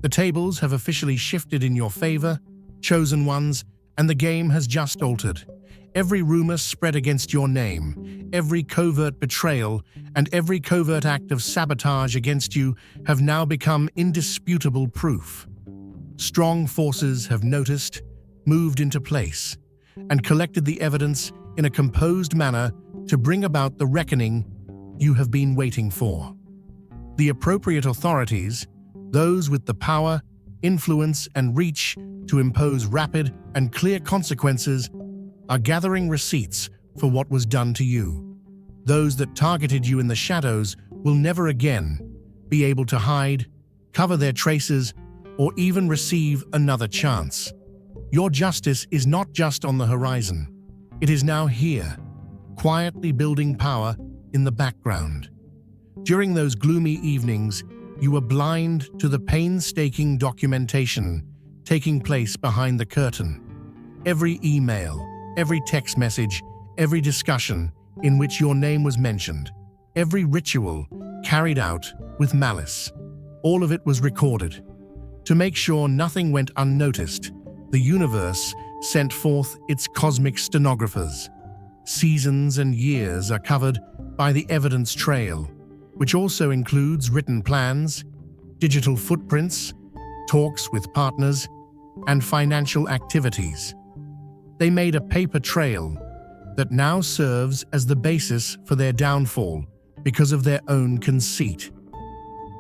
The tables have officially shifted in your favor, chosen ones, and the game has just altered. Every rumor spread against your name, every covert betrayal, and every covert act of sabotage against you have now become indisputable proof. Strong forces have noticed, moved into place, and collected the evidence in a composed manner to bring about the reckoning you have been waiting for. The appropriate authorities, those with the power, influence, and reach to impose rapid and clear consequences, are gathering receipts for what was done to you. Those that targeted you in the shadows will never again be able to hide, cover their traces, or even receive another chance. Your justice is not just on the horizon. It is now here, quietly building power in the background. During those gloomy evenings, you were blind to the painstaking documentation taking place behind the curtain. Every email, every text message, every discussion in which your name was mentioned, every ritual carried out with malice, all of it was recorded. To make sure nothing went unnoticed, the universe sent forth its cosmic stenographers. Seasons and years are covered by the evidence trail, which also includes written plans, digital footprints, talks with partners, and financial activities. They made a paper trail that now serves as the basis for their downfall because of their own conceit.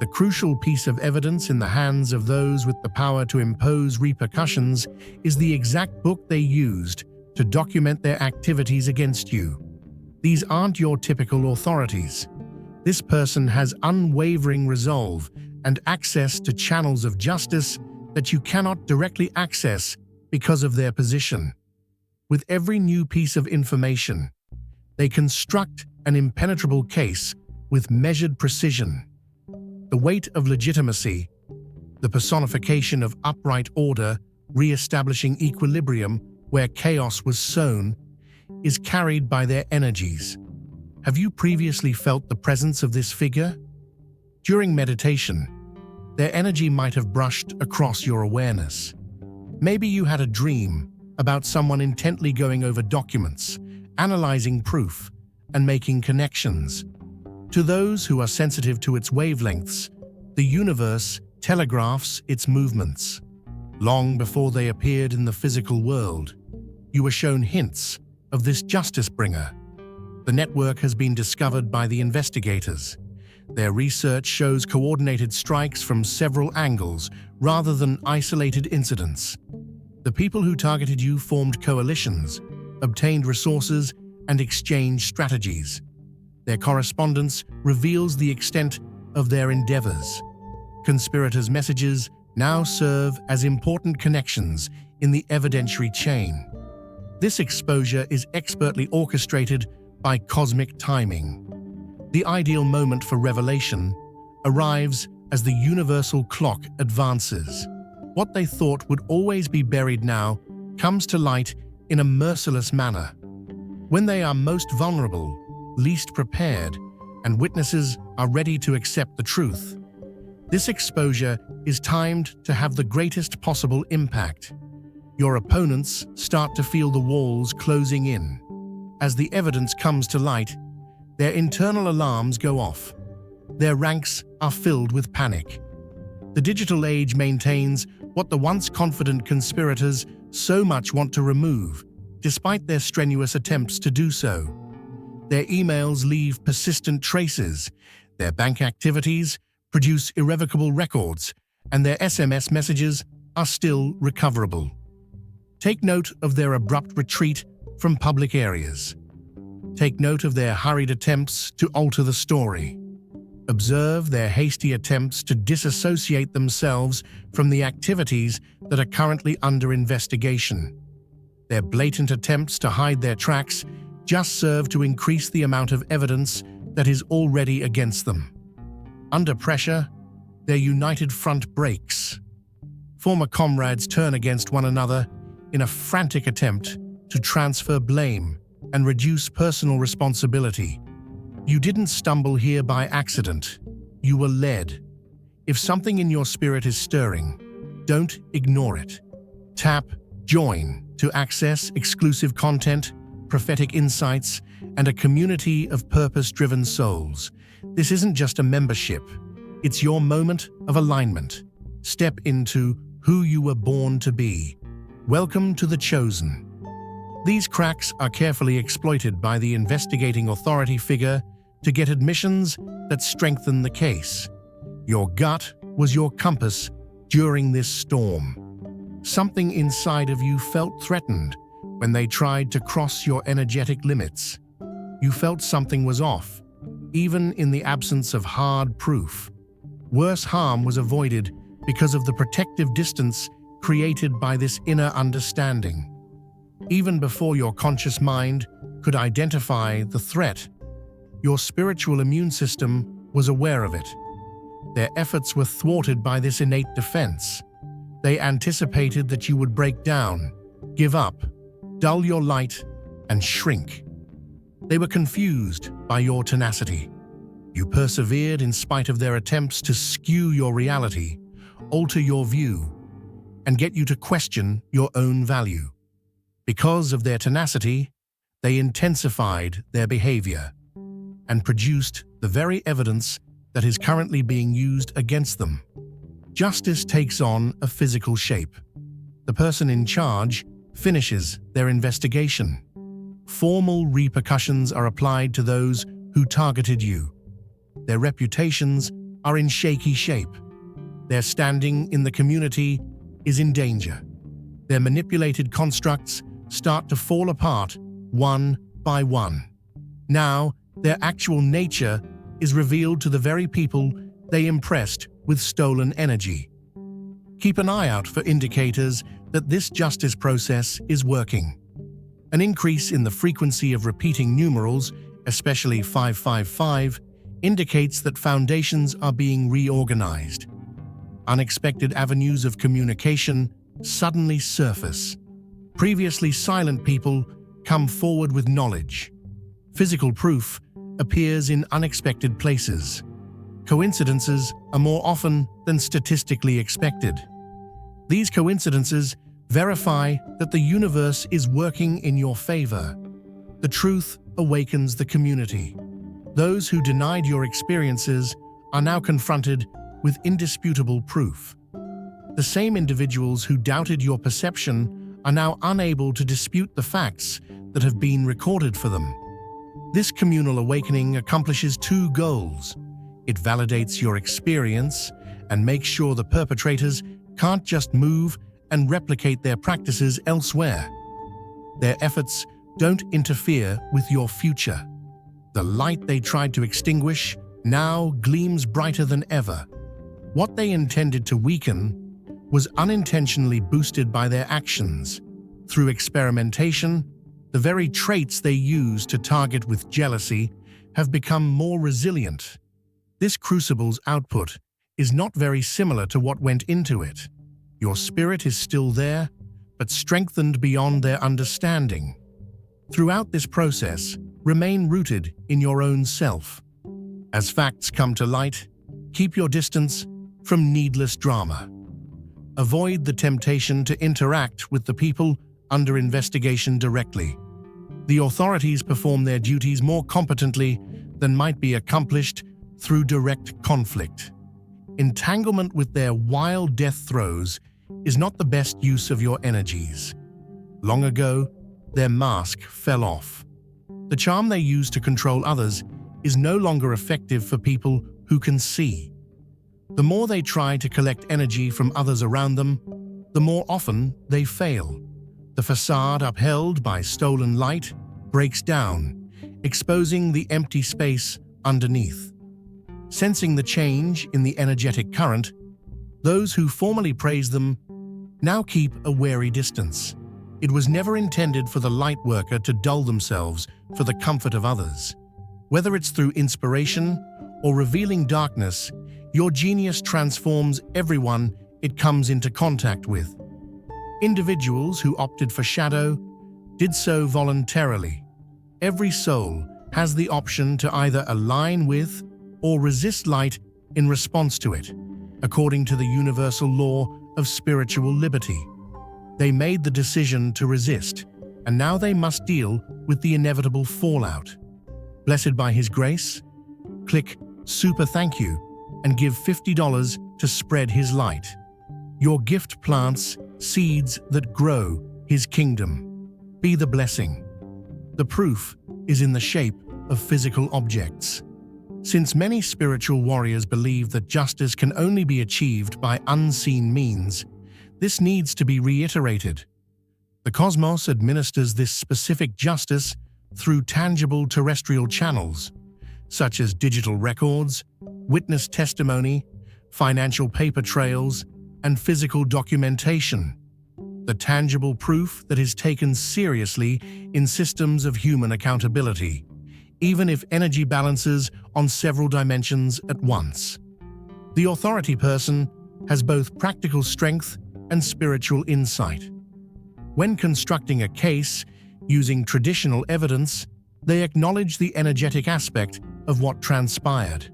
The crucial piece of evidence in the hands of those with the power to impose repercussions is the exact book they used to document their activities against you. These aren't your typical authorities. This person has unwavering resolve and access to channels of justice that you cannot directly access because of their position. With every new piece of information, they construct an impenetrable case with measured precision. The weight of legitimacy, the personification of upright order, re-establishing equilibrium where chaos was sown, is carried by their energies. Have you previously felt the presence of this figure? During meditation, their energy might have brushed across your awareness. Maybe you had a dream about someone intently going over documents, analyzing proof, and making connections. To those who are sensitive to its wavelengths, the universe telegraphs its movements. Long before they appeared in the physical world, you were shown hints of this justice bringer. The network has been discovered by the investigators. Their research shows coordinated strikes from several angles rather than isolated incidents. The people who targeted you formed coalitions, obtained resources, and exchanged strategies. Their correspondence reveals the extent of their endeavors. Conspirators' messages now serve as important connections in the evidentiary chain. This exposure is expertly orchestrated by cosmic timing. The ideal moment for revelation arrives as the universal clock advances. What they thought would always be buried now comes to light in a merciless manner. When they are most vulnerable, least prepared, and witnesses are ready to accept the truth, this exposure is timed to have the greatest possible impact. Your opponents start to feel the walls closing in. As the evidence comes to light, their internal alarms go off. Their ranks are filled with panic. The digital age maintains what the once confident conspirators so much want to remove, despite their strenuous attempts to do so. Their emails leave persistent traces, their bank activities produce irrevocable records, and their SMS messages are still recoverable. Take note of their abrupt retreat from public areas. Take note of their hurried attempts to alter the story. Observe their hasty attempts to disassociate themselves from the activities that are currently under investigation. Their blatant attempts to hide their tracks just serve to increase the amount of evidence that is already against them. Under pressure, their united front breaks. Former comrades turn against one another in a frantic attempt to transfer blame and reduce personal responsibility. You didn't stumble here by accident. You were led. If something in your spirit is stirring, don't ignore it. Tap Join to access exclusive content, prophetic insights, and a community of purpose-driven souls. This isn't just a membership. It's your moment of alignment. Step into who you were born to be. Welcome to the Chosen. These cracks are carefully exploited by the investigating authority figure to get admissions that strengthen the case. Your gut was your compass during this storm. Something inside of you felt threatened when they tried to cross your energetic limits. You felt something was off, even in the absence of hard proof. Worse harm was avoided because of the protective distance created by this inner understanding. Even before your conscious mind could identify the threat, your spiritual immune system was aware of it. Their efforts were thwarted by this innate defense. They anticipated that you would break down, give up, dull your light, and shrink. They were confused by your tenacity. You persevered in spite of their attempts to skew your reality, alter your view, and get you to question your own value. Because of their tenacity, they intensified their behavior and produced the very evidence that is currently being used against them. Justice takes on a physical shape. The person in charge finishes their investigation. Formal repercussions are applied to those who targeted you. Their reputations are in shaky shape. Their standing in the community is in danger. Their manipulated constructs start to fall apart one by one. Now, their actual nature is revealed to the very people they impressed with stolen energy. Keep an eye out for indicators that this justice process is working. An increase in the frequency of repeating numerals, especially 555, indicates that foundations are being reorganized. Unexpected avenues of communication suddenly surface. Previously silent people come forward with knowledge. Physical proof appears in unexpected places. Coincidences are more often than statistically expected. These coincidences verify that the universe is working in your favor. The truth awakens the community. Those who denied your experiences are now confronted with indisputable proof. The same individuals who doubted your perception are now unable to dispute the facts that have been recorded for them. This communal awakening accomplishes two goals. It validates your experience and makes sure the perpetrators can't just move and replicate their practices elsewhere. Their efforts don't interfere with your future. The light they tried to extinguish now gleams brighter than ever. What they intended to weaken was unintentionally boosted by their actions. Through experimentation, the very traits they used to target with jealousy have become more resilient. This crucible's output is not very similar to what went into it. Your spirit is still there, but strengthened beyond their understanding. Throughout this process, remain rooted in your own self. As facts come to light, keep your distance from needless drama. Avoid the temptation to interact with the people under investigation directly. The authorities perform their duties more competently than might be accomplished through direct conflict. Entanglement with their wild death throes is not the best use of your energies. Long ago, their mask fell off. The charm they use to control others is no longer effective for people who can see. The more they try to collect energy from others around them, the more often they fail. The facade upheld by stolen light breaks down, exposing the empty space underneath. Sensing the change in the energetic current, those who formerly praised them now keep a wary distance. It was never intended for the light worker to dull themselves for the comfort of others. Whether it's through inspiration or revealing darkness, your genius transforms everyone it comes into contact with. Individuals who opted for shadow did so voluntarily. Every soul has the option to either align with or resist light in response to it, according to the universal law of spiritual liberty. They made the decision to resist, and now they must deal with the inevitable fallout. Blessed by His grace? Click Super Thank You and give $50 to spread His light. Your gift plants seeds that grow His kingdom. Be the blessing. The proof is in the shape of physical objects. Since many spiritual warriors believe that justice can only be achieved by unseen means, this needs to be reiterated. The cosmos administers this specific justice through tangible terrestrial channels, such as digital records, witness testimony, financial paper trails, and physical documentation. The tangible proof that is taken seriously in systems of human accountability, even if energy balances on several dimensions at once. The authority person has both practical strength and spiritual insight. When constructing a case using traditional evidence, they acknowledge the energetic aspect of what transpired.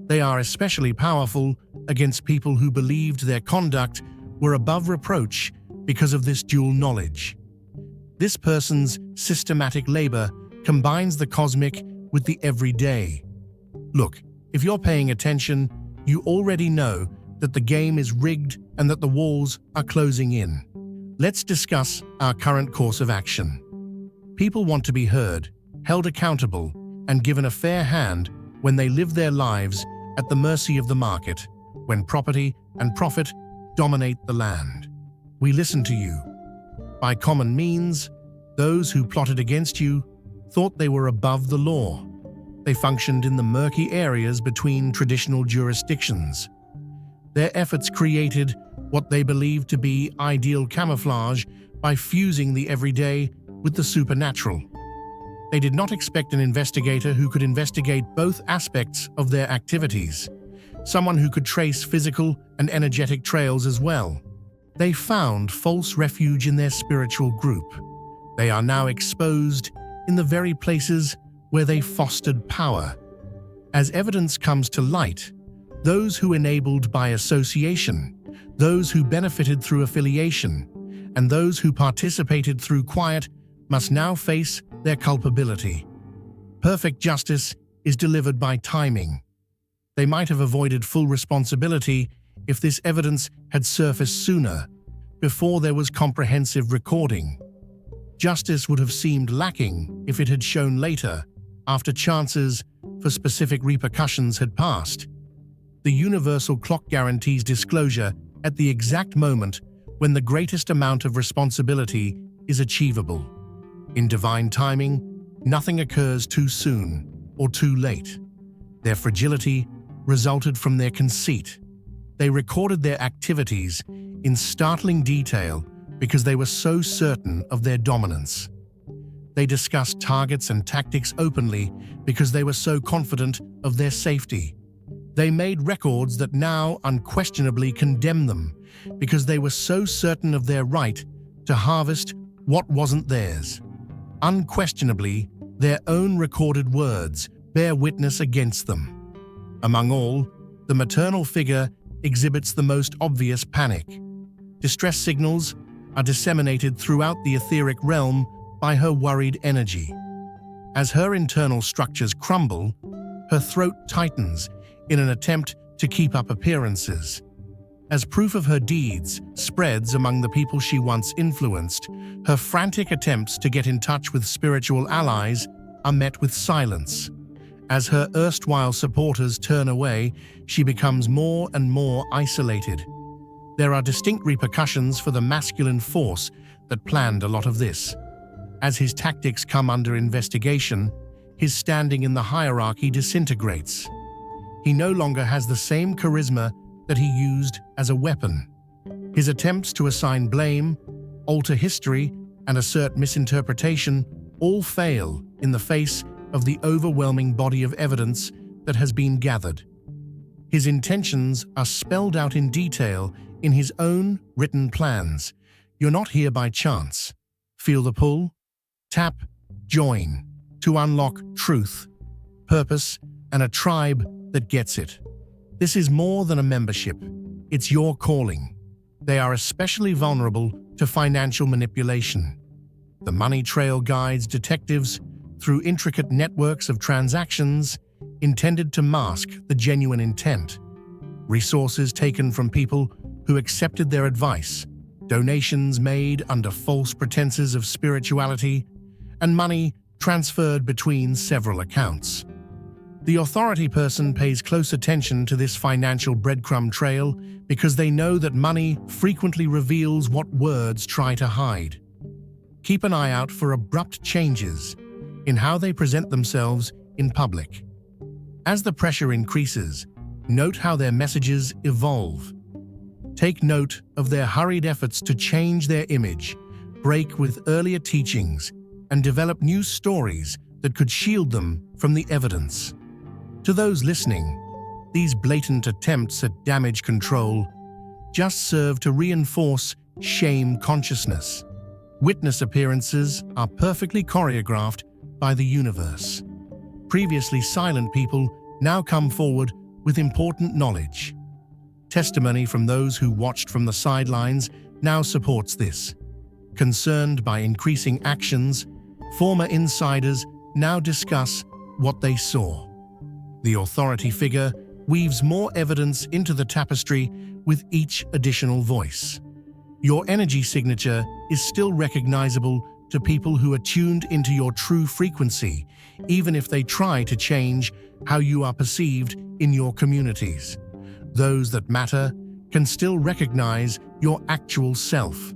They are especially powerful against people who believed their conduct were above reproach because of this dual knowledge. This person's systematic labor combines the cosmic with the everyday. Look, if you're paying attention, you already know that the game is rigged and that the walls are closing in. Let's discuss our current course of action. People want to be heard, held accountable, and given a fair hand when they live their lives at the mercy of the market, when property and profit dominate the land. We listen to you. By common means, those who plotted against you thought they were above the law. They functioned in the murky areas between traditional jurisdictions. Their efforts created what they believed to be ideal camouflage by fusing the everyday with the supernatural. They did not expect an investigator who could investigate both aspects of their activities, someone who could trace physical and energetic trails as well. They found false refuge in their spiritual group. They are now exposed in the very places where they fostered power. As evidence comes to light, those who enabled by association, those who benefited through affiliation, and those who participated through quiet must now face their culpability. Perfect justice is delivered by timing. They might have avoided full responsibility if this evidence had surfaced sooner, before there was comprehensive recording. Justice would have seemed lacking if it had shown later, after chances for specific repercussions had passed. The universal clock guarantees disclosure at the exact moment when the greatest amount of responsibility is achievable. In divine timing, nothing occurs too soon or too late. Their fragility resulted from their conceit. They recorded their activities in startling detail because they were so certain of their dominance. They discussed targets and tactics openly because they were so confident of their safety. They made records that now unquestionably condemn them because they were so certain of their right to harvest what wasn't theirs. Unquestionably, their own recorded words bear witness against them. Among all, the maternal figure exhibits the most obvious panic. Distress signals are disseminated throughout the etheric realm by her worried energy. As her internal structures crumble, her throat tightens in an attempt to keep up appearances. As proof of her deeds spreads among the people she once influenced, her frantic attempts to get in touch with spiritual allies are met with silence. As her erstwhile supporters turn away, she becomes more and more isolated. There are distinct repercussions for the masculine force that planned a lot of this. As his tactics come under investigation, his standing in the hierarchy disintegrates. He no longer has the same charisma that he used as a weapon. His attempts to assign blame, alter history, and assert misinterpretation all fail in the face of the overwhelming body of evidence that has been gathered. His intentions are spelled out in detail in his own written plans. You're not here by chance. Feel the pull? Tap Join to unlock truth, purpose, and a tribe that gets it. This is more than a membership. It's your calling. They are especially vulnerable to financial manipulation. The money trail guides detectives through intricate networks of transactions intended to mask the genuine intent. Resources taken from people who accepted their advice, donations made under false pretenses of spirituality, and money transferred between several accounts. The authority person pays close attention to this financial breadcrumb trail because they know that money frequently reveals what words try to hide. Keep an eye out for abrupt changes in how they present themselves in public. As the pressure increases, note how their messages evolve. Take note of their hurried efforts to change their image, break with earlier teachings, and develop new stories that could shield them from the evidence. To those listening, these blatant attempts at damage control just serve to reinforce shame consciousness. Witness appearances are perfectly choreographed by the universe. Previously silent people now come forward with important knowledge. Testimony from those who watched from the sidelines now supports this. Concerned by increasing actions, former insiders now discuss what they saw. The authority figure weaves more evidence into the tapestry with each additional voice. Your energy signature is still recognizable to people who are tuned into your true frequency, even if they try to change how you are perceived in your communities. Those that matter can still recognize your actual self.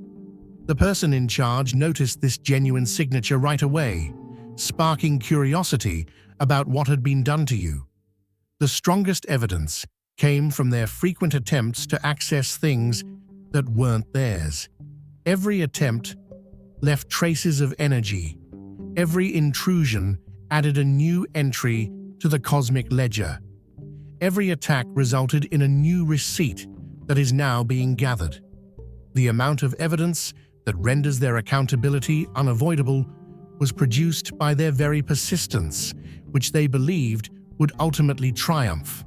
The person in charge noticed this genuine signature right away, sparking curiosity about what had been done to you. The strongest evidence came from their frequent attempts to access things that weren't theirs. Every attempt left traces of energy. Every intrusion added a new entry to the cosmic ledger. Every attack resulted in a new receipt that is now being gathered. The amount of evidence that renders their accountability unavoidable was produced by their very persistence, which they believed would ultimately triumph.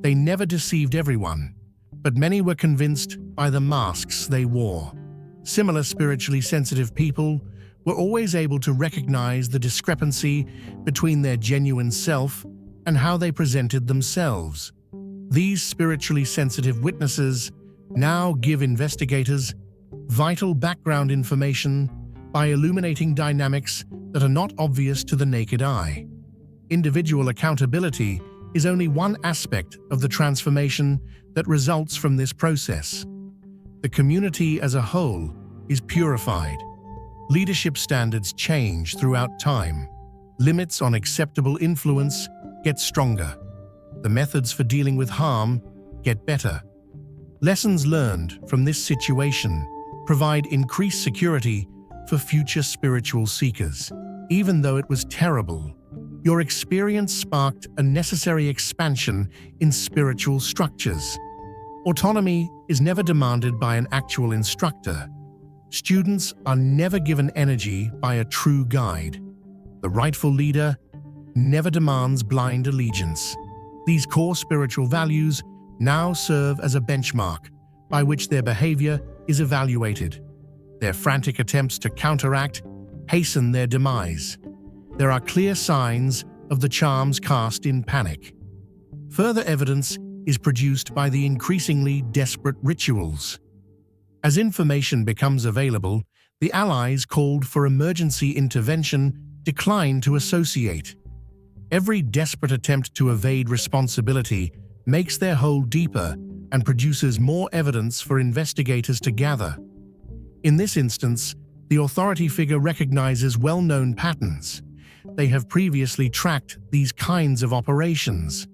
They never deceived everyone, but many were convinced by the masks they wore. Similar spiritually sensitive people were always able to recognize the discrepancy between their genuine self and how they presented themselves. These spiritually sensitive witnesses now give investigators vital background information by illuminating dynamics that are not obvious to the naked eye. Individual accountability is only one aspect of the transformation that results from this process. The community as a whole is purified. Leadership standards change throughout time. Limits on acceptable influence get stronger. The methods for dealing with harm get better. Lessons learned from this situation provide increased security for future spiritual seekers. Even though it was terrible, your experience sparked a necessary expansion in spiritual structures. Autonomy is never demanded by an actual instructor. Students are never given energy by a true guide. The rightful leader never demands blind allegiance. These core spiritual values now serve as a benchmark by which their behavior is evaluated. Their frantic attempts to counteract hasten their demise. There are clear signs of the charms cast in panic. Further evidence is produced by the increasingly desperate rituals. As information becomes available, the allies called for emergency intervention decline to associate. Every desperate attempt to evade responsibility makes their hole deeper and produces more evidence for investigators to gather. In this instance, the authority figure recognizes well-known patterns. They have previously tracked these kinds of operations.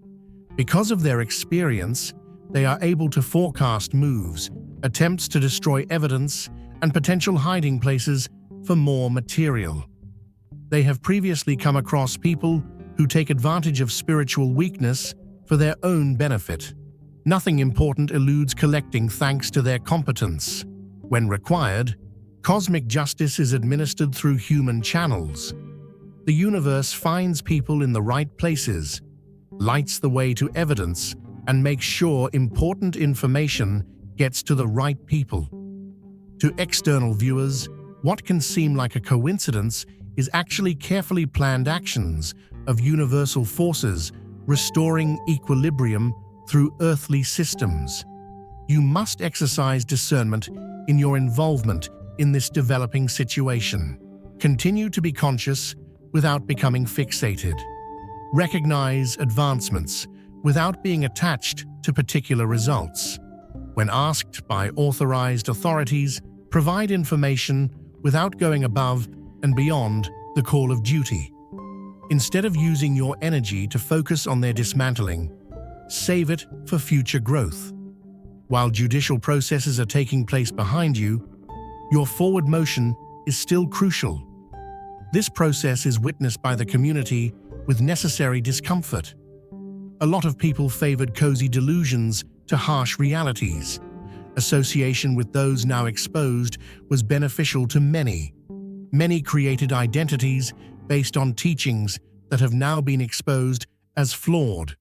Because of their experience, they are able to forecast moves, attempts to destroy evidence, and potential hiding places for more material. They have previously come across people who take advantage of spiritual weakness for their own benefit. Nothing important eludes collecting thanks to their competence. When required, cosmic justice is administered through human channels. The universe finds people in the right places, lights the way to evidence, and make sure important information gets to the right people. To external viewers, what can seem like a coincidence is actually carefully planned actions of universal forces restoring equilibrium through earthly systems. You must exercise discernment in your involvement in this developing situation. Continue to be conscious without becoming fixated. Recognize advancements without being attached to particular results. When asked by authorized authorities, provide information without going above and beyond the call of duty. Instead of using your energy to focus on their dismantling, save it for future growth. While judicial processes are taking place behind you, your forward motion is still crucial. This process is witnessed by the community with necessary discomfort. A lot of people favored cozy delusions to harsh realities. Association with those now exposed was beneficial to many. Many created identities based on teachings that have now been exposed as flawed.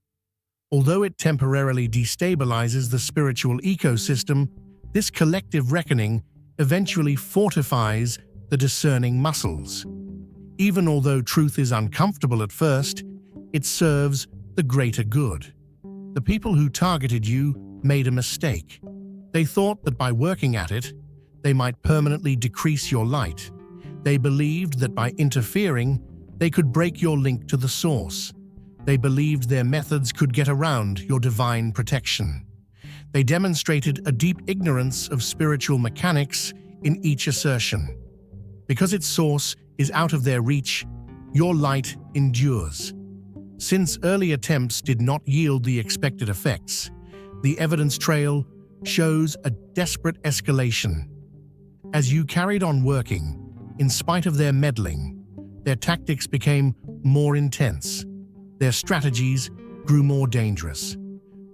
Although it temporarily destabilizes the spiritual ecosystem, this collective reckoning eventually fortifies the discerning muscles. Even although truth is uncomfortable at first, it serves the greater good. The people who targeted you made a mistake. They thought that by working at it, they might permanently decrease your light. They believed that by interfering, they could break your link to the source. They believed their methods could get around your divine protection. They demonstrated a deep ignorance of spiritual mechanics in each assertion. Because its source is out of their reach, your light endures. Since early attempts did not yield the expected effects, the evidence trail shows a desperate escalation. As you carried on working, in spite of their meddling, their tactics became more intense. Their strategies grew more dangerous.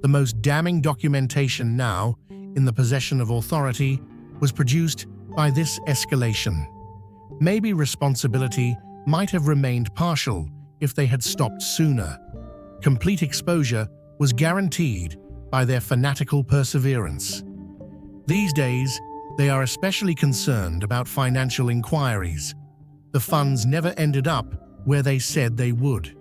The most damning documentation now in the possession of authority was produced by this escalation. Maybe responsibility might have remained partial if they had stopped sooner. Complete exposure was guaranteed by their fanatical perseverance. These days, they are especially concerned about financial inquiries. The funds never ended up where they said they would.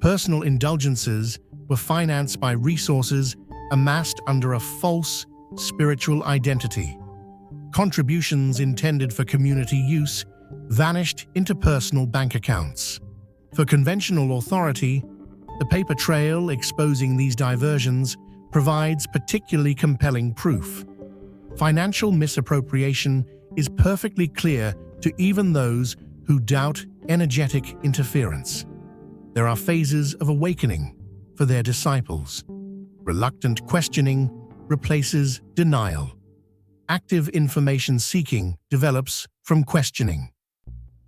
Personal indulgences were financed by resources amassed under a false spiritual identity. Contributions intended for community use vanished into personal bank accounts. For conventional authority, the paper trail exposing these diversions provides particularly compelling proof. Financial misappropriation is perfectly clear to even those who doubt energetic interference. There are phases of awakening for their disciples. Reluctant questioning replaces denial. Active information seeking develops from questioning.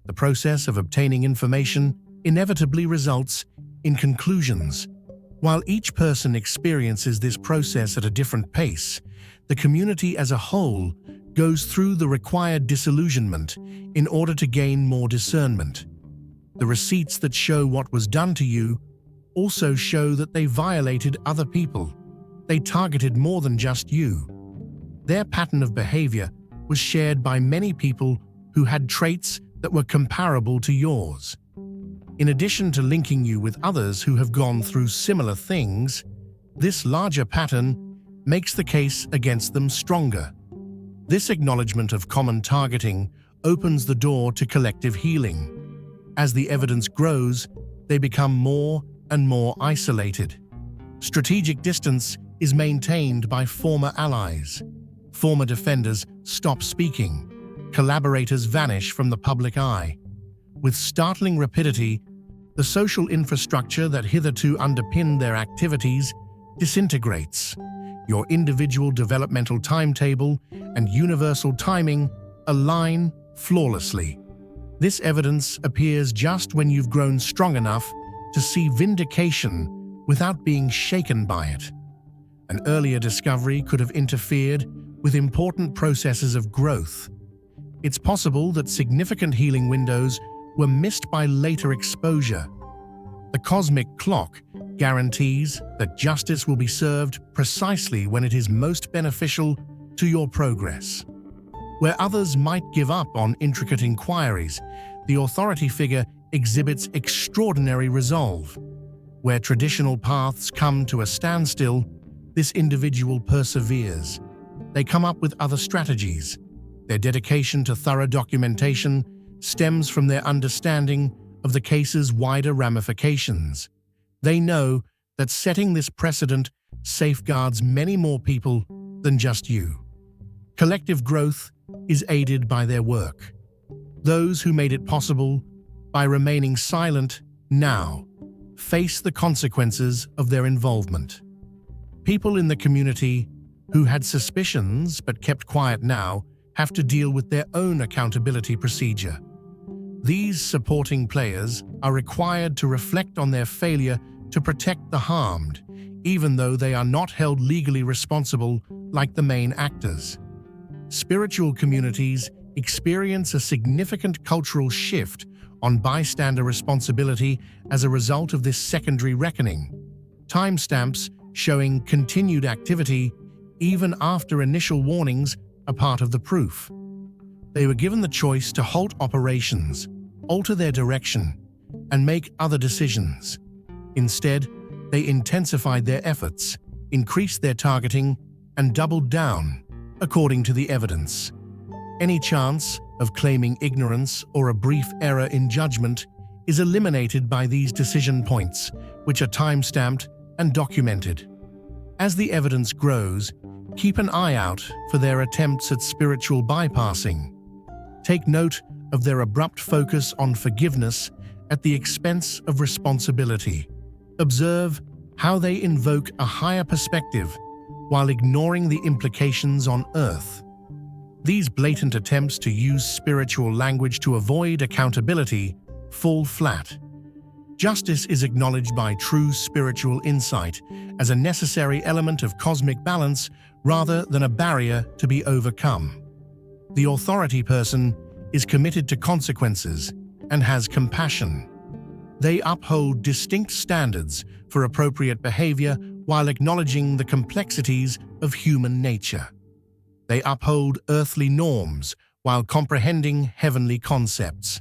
The process of obtaining information inevitably results in conclusions. While each person experiences this process at a different pace, the community as a whole goes through the required disillusionment in order to gain more discernment. The receipts that show what was done to you also show that they violated other people. They targeted more than just you. Their pattern of behavior was shared by many people who had traits that were comparable to yours. In addition to linking you with others who have gone through similar things, this larger pattern makes the case against them stronger. This acknowledgement of common targeting opens the door to collective healing. As the evidence grows, they become more and more isolated. Strategic distance is maintained by former allies. Former defenders stop speaking. Collaborators vanish from the public eye. With startling rapidity, the social infrastructure that hitherto underpinned their activities disintegrates. Your individual developmental timetable and universal timing align flawlessly. This evidence appears just when you've grown strong enough to see vindication without being shaken by it. An earlier discovery could have interfered with important processes of growth. It's possible that significant healing windows were missed by later exposure. The cosmic clock guarantees that justice will be served precisely when it is most beneficial to your progress. Where others might give up on intricate inquiries, the authority figure exhibits extraordinary resolve. Where traditional paths come to a standstill, this individual perseveres. They come up with other strategies. Their dedication to thorough documentation stems from their understanding of the case's wider ramifications. They know that setting this precedent safeguards many more people than just you. Collective growth is aided by their work. Those who made it possible by remaining silent now face the consequences of their involvement. People in the community who had suspicions but kept quiet now have to deal with their own accountability procedure. These supporting players are required to reflect on their failure to protect the harmed, even though they are not held legally responsible like the main actors. Spiritual communities experience a significant cultural shift on bystander responsibility as a result of this secondary reckoning. Timestamps showing continued activity even after initial warnings are part of the proof. They were given the choice to halt operations, alter their direction, and make other decisions. Instead, they intensified their efforts, increased their targeting, and doubled down, according to the evidence. Any chance of claiming ignorance or a brief error in judgment is eliminated by these decision points, which are time-stamped and documented. As the evidence grows, keep an eye out for their attempts at spiritual bypassing. Take note of their abrupt focus on forgiveness at the expense of responsibility. Observe how they invoke a higher perspective while ignoring the implications on Earth. These blatant attempts to use spiritual language to avoid accountability fall flat. Justice is acknowledged by true spiritual insight as a necessary element of cosmic balance rather than a barrier to be overcome. The authority person is committed to consequences and has compassion. They uphold distinct standards for appropriate behavior while acknowledging the complexities of human nature. They uphold earthly norms while comprehending heavenly concepts.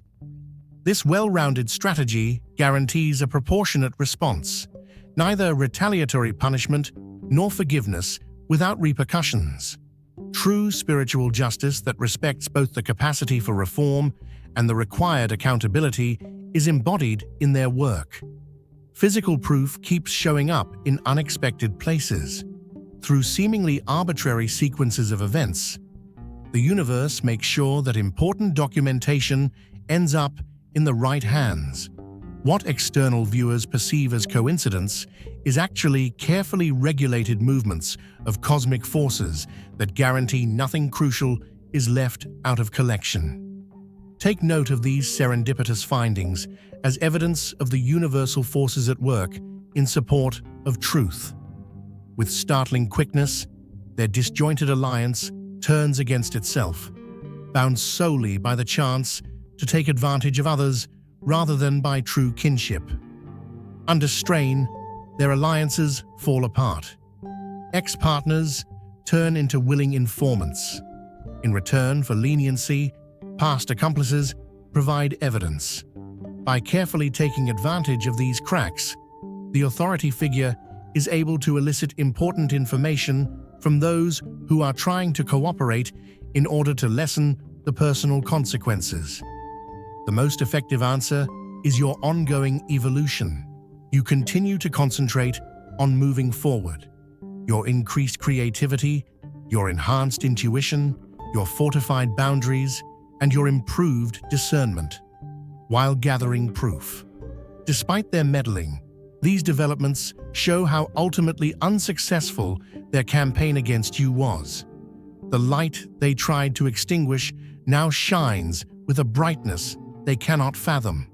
This well-rounded strategy guarantees a proportionate response, neither retaliatory punishment nor forgiveness without repercussions. True spiritual justice that respects both the capacity for reform and the required accountability is embodied in their work. Physical proof keeps showing up in unexpected places. Through seemingly arbitrary sequences of events, the universe makes sure that important documentation ends up in the right hands. What external viewers perceive as coincidence is actually carefully regulated movements of cosmic forces that guarantee nothing crucial is left out of collection. Take note of these serendipitous findings as evidence of the universal forces at work in support of truth. With startling quickness, their disjointed alliance turns against itself, bound solely by the chance to take advantage of others rather than by true kinship. Under strain, their alliances fall apart. Ex-partners turn into willing informants. In return for leniency, past accomplices provide evidence. By carefully taking advantage of these cracks, the authority figure is able to elicit important information from those who are trying to cooperate in order to lessen the personal consequences. The most effective answer is your ongoing evolution. You continue to concentrate on moving forward. Your increased creativity, your enhanced intuition, your fortified boundaries, and your improved discernment, while gathering proof. Despite their meddling, these developments show how ultimately unsuccessful their campaign against you was. The light they tried to extinguish now shines with a brightness they cannot fathom.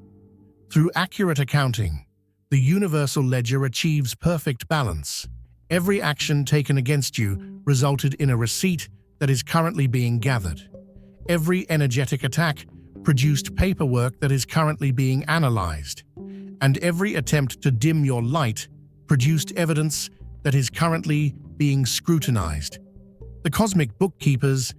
Through accurate accounting, the universal ledger achieves perfect balance. Every action taken against you resulted in a receipt that is currently being gathered. Every energetic attack produced paperwork that is currently being analyzed. and every attempt to dim your light produced evidence that is currently being scrutinized. The cosmic bookkeepers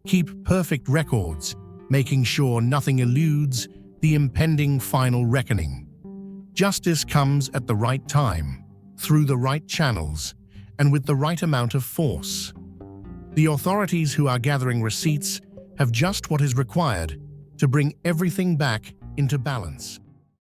keep perfect records, making sure nothing eludes the impending final reckoning. Justice comes at the right time, through the right channels, and with the right amount of force. The authorities who are gathering receipts have just what is required to bring everything back into balance.